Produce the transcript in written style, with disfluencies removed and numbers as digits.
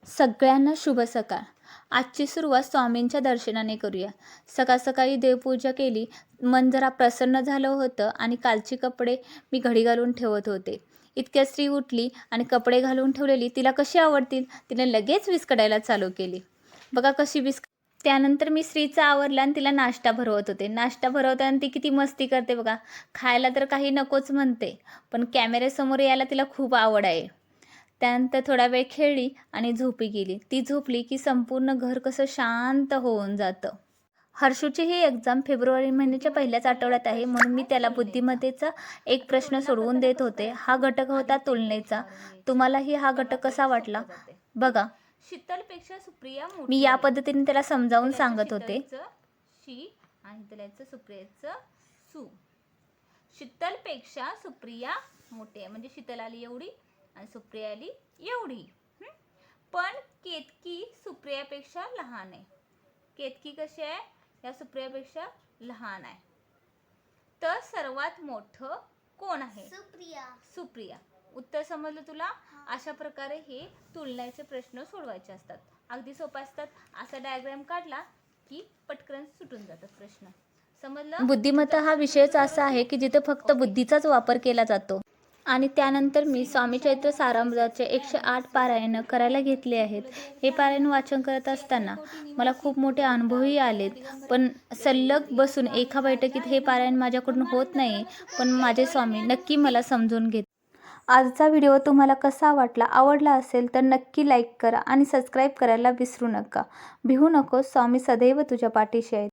सगळ्यांना शुभ सकाळ. आजची सुरुवात स्वामींच्या दर्शनाने करूया. सकाळ सकाळी देवपूजा केली. मन जरा प्रसन्न झालं होतं आणि कालची कपडे मी घडी घालून ठेवत होते. इतक्यात स्त्री उठली आणि कपडे घालून ठेवलेली तिला कशी आवडतील तिने लगेच विस्कटायला चालू केली. बघा कशी त्यानंतर मी स्त्रीचा आवरला आणि तिला नाश्ता भरवत होते. नाश्ता भरवताना ती किती मस्ती करते बघा. खायला तर काही नकोच म्हणते, पण कॅमेऱ्यासमोर यायला तिला खूप आवड आहे. त्यानंतर थोडा वेळ खेळली आणि झोपी गेली. ती झोपली की संपूर्ण घर कसं शांत होऊन जातं. हर्षूची ही एक्झाम फेब्रुवारी महिन्याच्या पहिल्याच आठवड्यात आहे, म्हणून मी त्याला बुद्धिमत्तेचा एक प्रश्न सोडवून देत होते. हा घटक होता तुलनेचा. तुम्हालाही हा घटक कसा वाटला बघा. शीतलपेक्षा सुप्रिया मी या पद्धतीने त्याला समजावून सांगत होते. शी आणि त्याला सुप्रियाचं सु. शीतलपेक्षा सुप्रिया मोठी आहे, म्हणजे शीतल आली एवढी आणि सुप्रिया आली एवढी. पण केतकी सुप्रियापेक्षा लहान आहे. केतकी कशी आहे? या सुप्रियापेक्षा लहान आहे. तर सर्वात मोठं कोण आहे? सुप्रिया. उत्तर समजलं तुला? अशा प्रकारे हे तुलनेचे प्रश्न सोडवायचे असतात. अगदी सोपे असतात. असा डायग्राम काढला की पटकन सुटून जातात प्रश्न. समजलं? बुद्धिमत्ता हा विषयच असा आहे की जिथे फक्त बुद्धीचाच वापर केला जातो. आणि त्यानंतर मी स्वामी चरित्र सारामृताचे 108 पारायण करायला घेतले आहेत. हे पारायण वाचन करत असताना मला खूप मोठे अनुभवही आलेत. पण सल्लग बसून एका बैठकीत हे पारायण माझ्याकडून होत नाही. पण माझे स्वामी नक्की मला समजून घेत. आजचा व्हिडिओ तुम्हाला कसा वाटला? आवडला असेल तर नक्की लाईक करा आणि सबस्क्राईब करायला विसरू नका. भिवू नकोस, स्वामी सदैव तुझ्या पाठीशी आहेत.